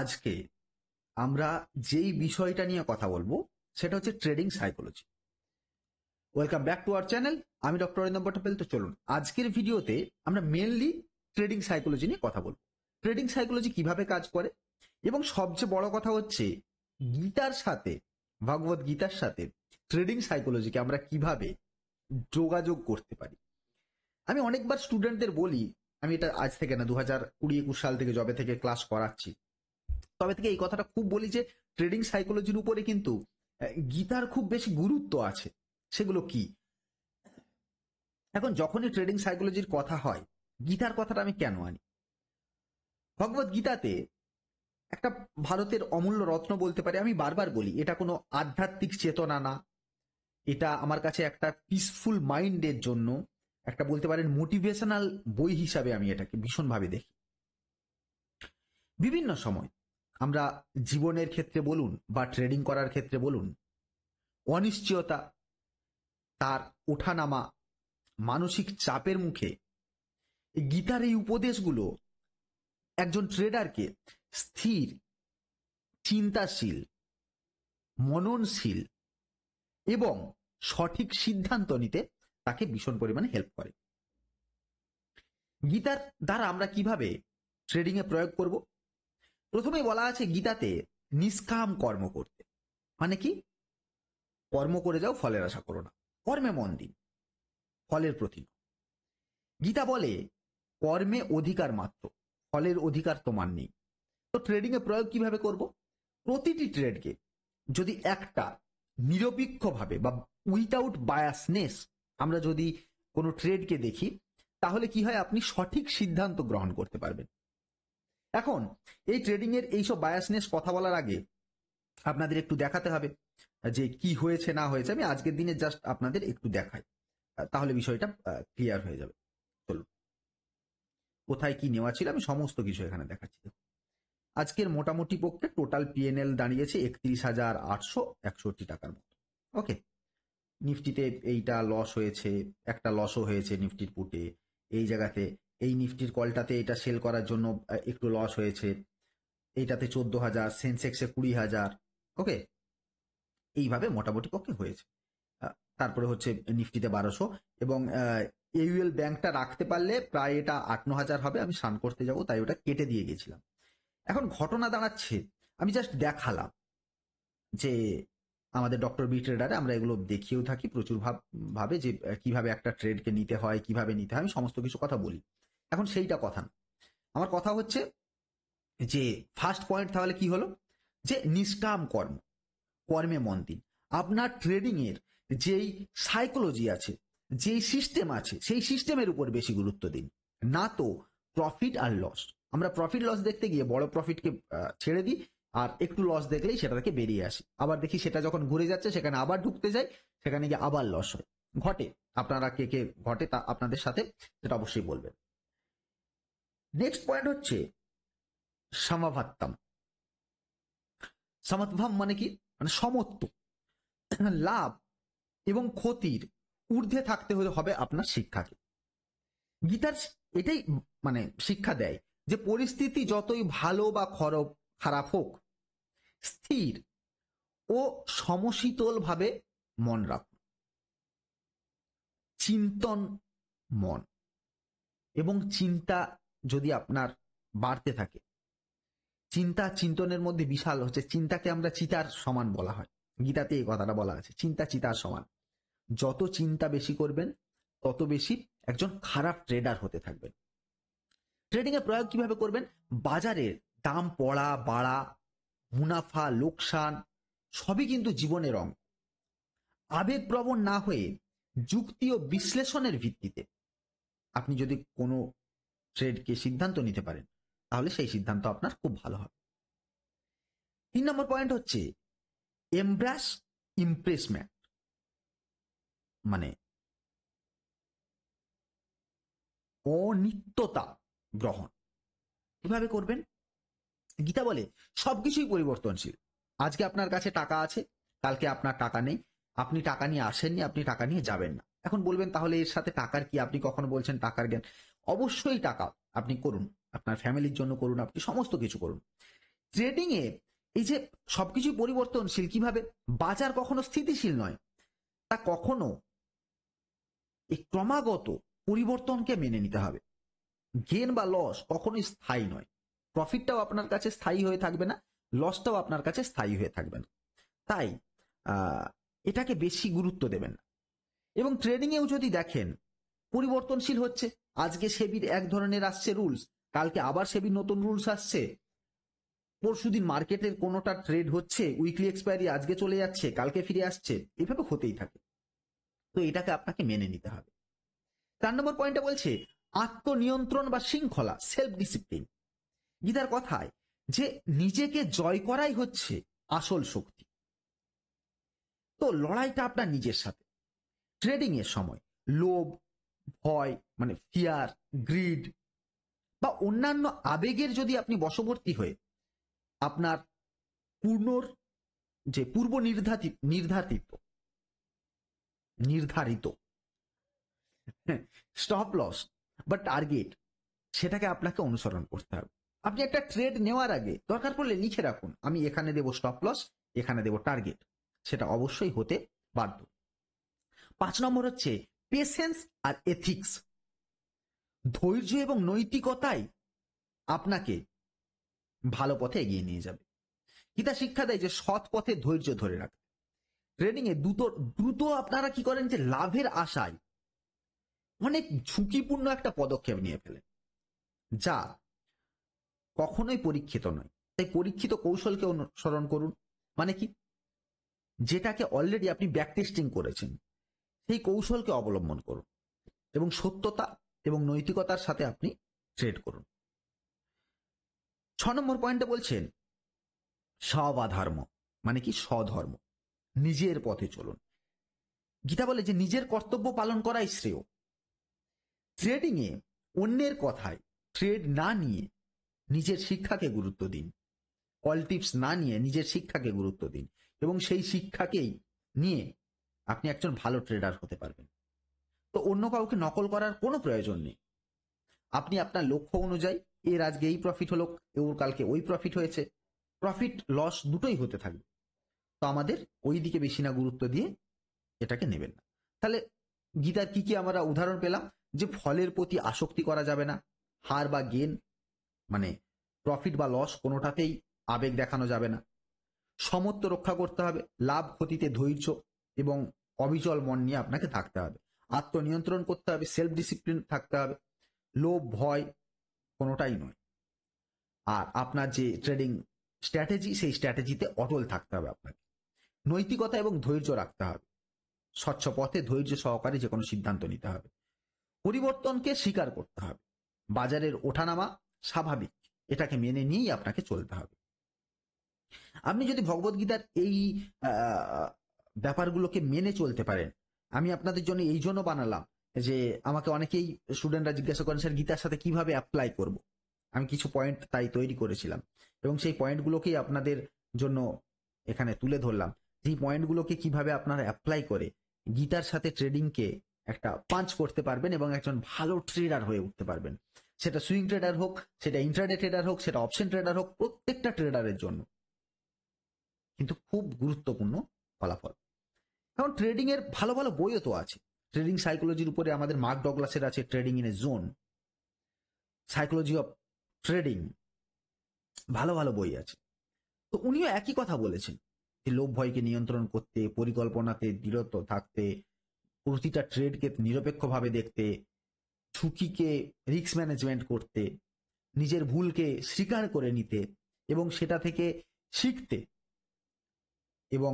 আজকে আমরা যেই বিষয়টা নিয়ে কথা বলবো সেটা হচ্ছে trading psychology. Welcome back to our channel. আমি ডক্টর অরিন্দম ভট্টাচার্য। তো চলুন আজকের ভিডিওতে আমরা মেনলি ট্রেডিং সাইকোলজি নিয়ে কথা বলবো। ট্রেডিং সাইকোলজি কিভাবে কাজ করে এবং সবচেয়ে বড় কথা হচ্ছে গীতার সাথে, ভগবত গীতার সাথে ট্রেডিং সাইকোলজিকে আমরা কিভাবে যোগাযোগ করতে পারি। আমি অনেকবার স্টুডেন্টদের বলি, আমি এটা আজ থেকে না 2020-21 সাল থেকে যবে থেকে ক্লাস করাচ্ছি তবে থেকে এই কথাটা খুব বলি যে ট্রেডিং সাইকোলজির উপরে কিন্তু গীতার খুব বেশি গুরুত্ব আছে। সেগুলো কি? এখন যখনই ট্রেডিং সাইকোলজির কথা হয়, গীতার কথাটা আমি কেন আনি? ভগবত গীতাতে একটা ভারতের অমূল্য রত্ন বলতে পারি। আমি বারবার বলি এটা কোনো আধ্যাত্মিক চেতনা না, এটা আমার কাছে একটা পিসফুল মাইন্ডের জন্য একটা বলতে পারেন মোটিভেশনাল বই হিসাবে আমি এটাকে ভীষণভাবে দেখি। বিভিন্ন সময় আমরা জীবনের ক্ষেত্রে বলুন বা ট্রেডিং করার ক্ষেত্রে বলুন, অনিশ্চয়তা, তার ওঠানামা, মানসিক চাপের মুখে গীতার এই উপদেশগুলো একজন ট্রেডারকে স্থির, চিন্তাশীল, মননশীল এবং সঠিক সিদ্ধান্ত নিতে তাকে ভীষণ পরিমাণে হেল্প করে। গীতার দ্বারা আমরা কিভাবে ট্রেডিং এ প্রয়োগ করব? প্রথমেই বলা আছে গীতাতে নিষ্কাম কর্ম করতে। মানে কি? কর্ম করে যাও, ফলের আশা করো না, কর্মে মন দিন, ফলের প্রতি। গীতা বলে কর্মে অধিকার মাত্র, ফলের অধিকার তোমার নেই। তো ট্রেডিং এ প্রয়োগ কিভাবে করব? প্রতিটি ট্রেডকে যদি একটা নিরপেক্ষভাবে বা উইথাউট বায়াসনেস আমরা যদি কোনো ট্রেডকে দেখি, তাহলে কি হয়? আপনি সঠিক সিদ্ধান্ত গ্রহণ করতে পারবেন। এখন এই ট্রেডিং এর এইসব বায়াসনেস কথা বলার আগে আপনাদের একটু দেখাতে হবে যে কি হয়েছে না হয়েছে। আমি আজকের দিনে জাস্ট আপনাদের একটু দেখাই, তাহলে বিষয়টা ক্লিয়ার হয়ে যাবে। চলুন, কোথায় কি নেওয়া ছিল আমি সমস্ত কিছু এখানে দেখাচ্ছি। আজকের মোটামুটি পক্ষে টোটাল পিএনএল দাঁড়িয়েছে 31,861 টাকার মতো। ওকে, নিফটিতে এইটা লস হয়েছে, একটা লসও হয়েছে নিফটির পুটে। এই জায়গাতে এই নিফটির কলটাতে এটা সেল করার জন্য একটু লস হয়েছে। এইটাতে 14,000, সেন্সেক্সে 20,000। ওকে, এইভাবে মোটামুটি পক্ষে হয়েছে। তারপরে হচ্ছে নিফটিতে 1200 এবং এউএল ব্যাংকটা রাখতে পারলে প্রায় এটা 8-9,000 হবে। আমি স্নান করতে যাব তাই ওটা কেটে দিয়ে গেছিলাম। এখন ঘটনা দাঁড়াচ্ছে, আমি জাস্ট দেখালাম যে আমাদের ডক্টর বি ট্রেডারে আমরা এগুলো দেখিয়েও থাকি প্রচুর ভাবে যে কিভাবে একটা ট্রেডকে নিতে হয়, কিভাবে নিতে হয়, আমি সমস্ত কিছু কথা বলি। এখন সেইটা কথা না, আমার কথা হচ্ছে যে ফার্স্ট পয়েন্ট তাহলে কি হলো? যে নিষ্কাম কর্ম, কর্মে মন দিন। আপনার ট্রেডিং এর যেই সাইকোলজি আছে, যেই সিস্টেম আছে, সেই সিস্টেমের উপর বেশি গুরুত্ব দিন, না তো প্রফিট আর লস। আমরা প্রফিট লস দেখতে গিয়ে বড় প্রফিটকে ছেড়ে দিই, আর একটু লস দেখলেই সেটা থেকে বেরিয়ে আসি। আবার দেখি সেটা যখন ঘুরে যাচ্ছে সেখানে আবার ঢুকতে যাই, সেখানে গিয়ে আবার লস হয়। ঘটে, আপনারা কে কে ঘটে তা আপনাদের সাথে সেটা অবশ্যই বলবেন। নেক্সট পয়েন্ট হচ্ছে সমাভাত্তাম। সমাতভাব মানে কি? মানে সমত্ব। লাভ এবং ক্ষতির ঊর্ধ্বে থাকতে হবে আপনার শিক্ষাকে। গীতার এটাই মানে শিক্ষা দেয় যে পরিস্থিতি যতই ভালো বা খারাপ হোক, স্থির ও সমশীতল ভাবে মন রাখুন। চিন্তন মন এবং চিন্তা যদি আপনার বাড়তে থাকে, চিন্তা চিন্তনের মধ্যে বিশাল হচ্ছে, চিন্তাকে আমরা চিতার সমান বলা হয়। গীতাতে এই কথাটা বলা আছে, চিন্তা চিতার সমান। যত চিন্তা বেশি করবেন তত বেশি একজন খারাপ ট্রেডার হতে থাকবেন। ট্রেডিং এর প্রয়োগ কিভাবে করবেন? বাজারের দাম পড়া বাড়া, মুনাফা লোকসান সবই কিন্তু জীবনের অঙ্ক। আবেগপ্রবণ না হয়ে যুক্তি ও বিশ্লেষণের ভিত্তিতে আপনি যদি কোনো ট্রেডকে সিদ্ধান্ত নিতে পারেন, তাহলে সেই সিদ্ধান্ত আপনার খুব ভালো হবে। 3 নম্বর পয়েন্ট হচ্ছে এমব্রাস ইমপ্রেসমেন্ট, মানে অনিত্যতা গ্রহণ। কিভাবে করবেন? গীতা বলে সবকিছুই পরিবর্তনশীল। আজকে আপনার কাছে টাকা আছে, কালকে আপনার টাকা নেই। আপনি টাকা নিয়ে আসেননি, আপনি টাকা নিয়ে যাবেন না। এখন বলবেন তাহলে এর সাথে টাকার কি? আপনি কখনো বলছেন টাকার জ্ঞান। অবশ্যই টাকা আপনি করুন, আপনার ফ্যামিলির জন্য করুন, আপনি সমস্ত কিছু করুন। ট্রেডিং এ এই যে সবকিছু পরিবর্তনশীল, কিভাবে বাজার কখনো স্থিতিশীল নয়, তা কখনো এই ক্রমাগত পরিবর্তনকে মেনে নিতে হবে। গেন বা লস কখনোই স্থায়ী নয়, প্রফিটটাও আপনার কাছে স্থায়ী হয়ে থাকবে না, লসটাও আপনার কাছে স্থায়ী হয়ে থাকবে না। তাই এটাকে বেশি গুরুত্ব দেবেন না। এবং ট্রেডিং এও যদি দেখেন পরিবর্তনশীল হচ্ছে, আজকে সেবির এক ধরনের আসছে রুলস, কালকে আবার সেবির নতুন রুলস আসছে, পরশুদিন মার্কেটের কোনোটা ট্রেড হচ্ছে, উইকলি এক্সপায়ারি আজকে চলে যাচ্ছে কালকে ফিরে আসছে, এভাবে হতেই থাকে। তো এটাকে আপনাকে মেনে নিতে হবে। 4 নম্বর পয়েন্টে বলছে আত্মনিয়ন্ত্রণ বা শৃঙ্খলা, সেলফ ডিসিপ্লিন। গীতার কথায় যে নিজেকে জয় করাই হচ্ছে আসল শক্তি। তো লড়াইটা আপনার নিজের সাথে। ট্রেডিং এর সময় লোভ, ভয় মানে ফিয়ার, গ্রিড বা অন্যান্য আবেগের যদি আপনি বশবর্তী হয়ে আপনার পূর্ব নির্ধারিত স্টপ লস বা টার্গেট, সেটাকে আপনাকে অনুসরণ করতে হবে। আপনি একটা ট্রেড নেওয়ার আগে দরকার পড়লে লিখে রাখুন, আমি এখানে দেব স্টপ লস, এখানে দেব টার্গেট, সেটা অবশ্যই হতে বাধ্য। 5 নম্বর হচ্ছে পেশেন্স আর এথিক্স। ধৈর্য এবং নৈতিকতাই আপনাকে ভালো পথে এগিয়ে নিয়ে যাবে। গীতা শিক্ষা দেয় যে সৎ পথে ধৈর্য ধরে রাখতে। ট্রেডিং এ দ্রুত আপনারা কি করেন যে লাভের আশায় অনেক ঝুঁকিপূর্ণ একটা পদক্ষেপ নিয়ে ফেলেন, যা কখনোই পরীক্ষিত নয়। তাই পরীক্ষিত কৌশলকে অনুসরণ করুন। মানে কি, যেটাকে অলরেডি আপনি ব্যাক টেস্টিং করেছেন সেই কৌশলকে অবলম্বন করুন এবং সত্যতা এবং নৈতিকতার সাথে আপনি ট্রেড করুন। 6 নম্বর পয়েন্টে বলছেন স্বধর্ম, মানে কি স্বধর্ম, নিজের পথে চলুন। গীতা বলে যে নিজের কর্তব্য পালন করাই শ্রেয়। ট্রেডিং এ অন্যের কথায় ট্রেড না নিয়ে নিজের শিক্ষাকে গুরুত্ব দিন, কল টিপস না নিয়ে নিজের শিক্ষাকে গুরুত্ব দিন, এবং সেই শিক্ষাকেই নিয়ে আপনি একজন ভালো ট্রেডার হতে পারবেন। তো অন্য কাউকে নকল করার কোনো প্রয়োজন নেই। আপনি আপনার লক্ষ্য অনুযায়ী, এর আজকে এই প্রফিট হলো, ওর কালকে ওই প্রফিট হয়েছে, প্রফিট লস দুটোই হতে থাকবে। তো আমাদের ওই দিকে বেশি না গুরুত্ব দিয়ে এটাকে নেবেন না। তাহলে গীতার কি কি আমরা উদাহরণ পেলাম, যে ফলের প্রতি আসক্তি করা যাবে না, হার বা গেন মানে প্রফিট বা লস কোনোটাতেই আবেগ দেখানো যাবে না, সমত্ব রক্ষা করতে হবে, লাভ ক্ষতিতে ধৈর্য এবং অবিচল মন নিয়ে আপনাকে থাকতে হবে, আত্মনিয়ন্ত্রণ করতে হবে, সেলফ ডিসিপ্লিন থাকতে হবে, লোভ ভয় কোনোটাই নয়। আর আপনার যে ট্রেডিং স্ট্র্যাটেজি, সেই স্ট্র্যাটেজিতে অটল থাকতে হবে আপনাকে। নৈতিকতা এবং ধৈর্য রাখতে হবে, স্বচ্ছ পথে ধৈর্য সহকারে যে কোনো সিদ্ধান্ত নিতে হবে, পরিবর্তনকে স্বীকার করতে হবে, বাজারের ওঠানামা স্বাভাবিক, এটাকে মেনে নিয়েই আপনাকে চলতে হবে। আপনি যদি ভগবদ্গীতার এই ব্যাপারগুলোকে মেনে চলতে পারেন, আমি আপনাদের জন্য এই জন্য বানালাম যে আমাকে অনেকেই স্টুডেন্টরা জিজ্ঞাসা করেন স্যার গীতার সাথে কিভাবে অ্যাপ্লাই করব। আমি কিছু পয়েন্ট তাই তৈরি করেছিলাম এবং সেই পয়েন্টগুলোকেই আপনাদের জন্য এখানে তুলে ধরলাম। এই পয়েন্টগুলোকে কিভাবে আপনারা অ্যাপ্লাই করে গীতার সাথে ট্রেডিংকে একটা পাঞ্চ করতে পারবেন এবং একজন ভালো ট্রেডার হয়ে উঠতে পারবেন। সেটা সুইং ট্রেডার হোক, সেটা ইন্ট্রাডে ট্রেডার হোক, সেটা অপশন ট্রেডার হোক, প্রত্যেকটা ট্রেডারের জন্য কিন্তু খুব গুরুত্বপূর্ণ ফলাফল। কারণ ট্রেডিং এর ভালো ভালো বইও তো আছে। ট্রেডিং সাইকোলজির উপরে আমাদের মার্ক ডগলাসের আছে trading in a zone, psychology of trading, ভালো ভালো বই আছে। তো উনিও একই কথা বলেছেন যে লোভ ভয়কে নিয়ন্ত্রণ করতে, পরিকল্পনাতে দৃঢ় থাকতে, প্রতিটা ট্রেডকে নিরপেক্ষভাবে দেখতে, ঝুঁকিকে রিস্ক ম্যানেজমেন্ট করতে, নিজের ভুলকে স্বীকার করে নিতে এবং সেটা থেকে শিখতে, এবং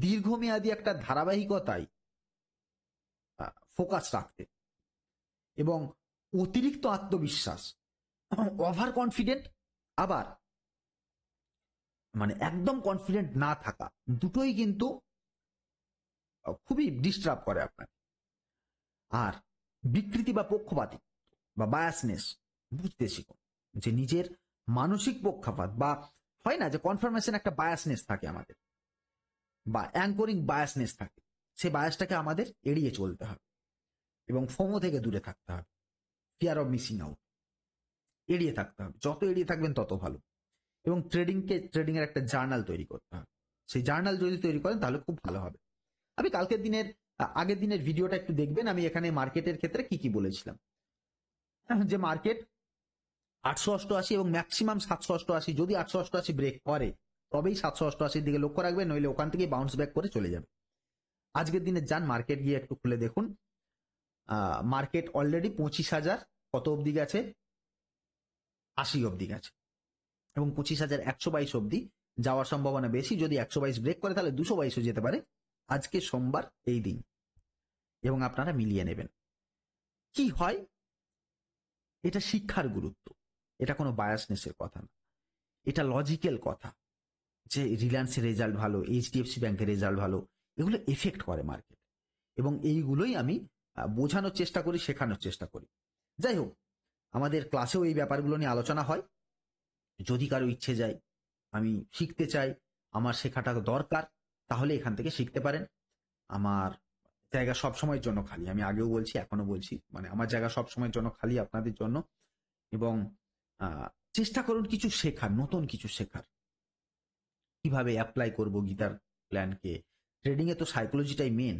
দীর্ঘমেয়াদী একটা ধারাবাহিকতায় ফোকাস রাখতে, এবং অতিরিক্ত আত্মবিশ্বাস, ওভার কনফিডেন্ট আবার মানে একদম কনফিডেন্ট না থাকা, দুটোই কিন্তু খুবই ডিস্টার্ব করে আপনাকে। আর বিকৃতি বা পক্ষপাতী বা বায়াসনেস বুঝতে শিখুন, যে নিজের মানসিক পক্ষপাত বা হয় না যে কনফার্মেশন একটা বায়াসনেস থাকে আমাদের, বা অ্যাঙ্করিং বায়াসনেস থাকে, সেই বায়াসটাকে আমাদের এড়িয়ে চলতে হবে এবং ফোমো থেকে দূরে থাকতে হবে, ফিয়ার অফ মিসিং আউট এড়িয়ে থাকতে হবে। যত এড়িয়ে থাকবেন তত ভালো। এবং ট্রেডিং এর একটা জার্নাল তৈরি করতে হবে। সেই জার্নাল যদি তৈরি করেন তাহলে খুব ভালো হবে। আমি আগের দিনের ভিডিওটা একটু দেখবেন, আমি এখানে মার্কেটের ক্ষেত্রে কি কি বলেছিলাম। যে মার্কেট 888 এবং ম্যাক্সিমাম 788, যদি 888 ব্রেক করে তবেই 788 দিকে লক্ষ্য রাখবেন, নইলে ওখান থেকে বাউন্স ব্যাক করে চলে যাবে। আজকের দিনে যান মার্কেট গিয়ে একটু খুলে দেখুন, মার্কেট অলরেডি 25,000 কত অবধি গেছে, 80 অবধি গেছে, এবং 25,122 অবধি যাওয়ার সম্ভাবনা বেশি। যদি 122 ব্রেক করে তাহলে 222ও যেতে পারে। আজকে সোমবার এই দিন, এবং আপনারা মিলিয়ে নেবেন কি হয়। এটা শিক্ষার গুরুত্ব, এটা কোনো বায়াসনেসের কথা না, এটা লজিক্যাল কথা। যে রিলায়েন্সের রেজাল্ট ভালো, এইচডিএফসি ব্যাংকের রেজাল্ট ভালো, এগুলো এফেক্ট করে মার্কেট, এবং এইগুলোই আমি বোঝানোর চেষ্টা করি, শেখানোর চেষ্টা করি। যাই হোক, আমাদের ক্লাসেও এই ব্যাপারগুলো নিয়ে আলোচনা হয়। যদি কারো ইচ্ছে যায়, আমি শিখতে চাই, আমার শেখাটা দরকার, তাহলে এখান থেকে শিখতে পারেন। আমার জায়গা সব সময়ের জন্য খালি, আমি আগেও বলছি এখনো বলছি, মানে আমার জায়গা সব সময়ের জন্য খালি আপনাদের জন্য। এবং চেষ্টা করুন কিছু শেখার, নতুন কিছু শেখার, কিভাবে অ্যাপ্লাই করব গীতার প্ল্যানকে। ট্রেডিং এ তো সাইকোলজিটাই মেন,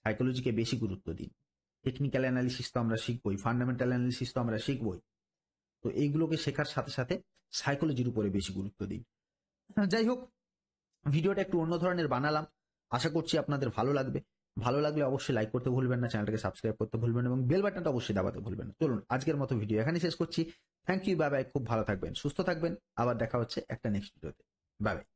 সাইকোলজিকে বেশি গুরুত্ব দিন। টেকনিক্যাল অ্যানালিসিস তো আমরা শিখবই, ফান্ডামেন্টাল অ্যানালিসিস তো আমরা শিখবই, তো এইগুলোকে শেখার সাথে সাথে সাইকোলজির উপরে বেশি গুরুত্ব দিন। যাই হোক, ভিডিওটা একটু অন্য ধরনের বানালাম, আশা করছি আপনাদের ভালো লাগবে। ভালো লাগলে অবশ্যই লাইক করতে ভুলবেন না, চ্যানেলটাকে সাবস্ক্রাইব করতে ভুলবেন না, এবং বেল বাটনটা অবশ্যই দাবাতে ভুলবেন না। চলুন আজকের মতো ভিডিও এখানে শেষ করছি। থ্যাংক ইউ, বাই বাই, খুব ভালো থাকবেন, সুস্থ থাকবেন, আবার দেখা হচ্ছে একটা নেক্সট ভিডিওতে। Bye bye.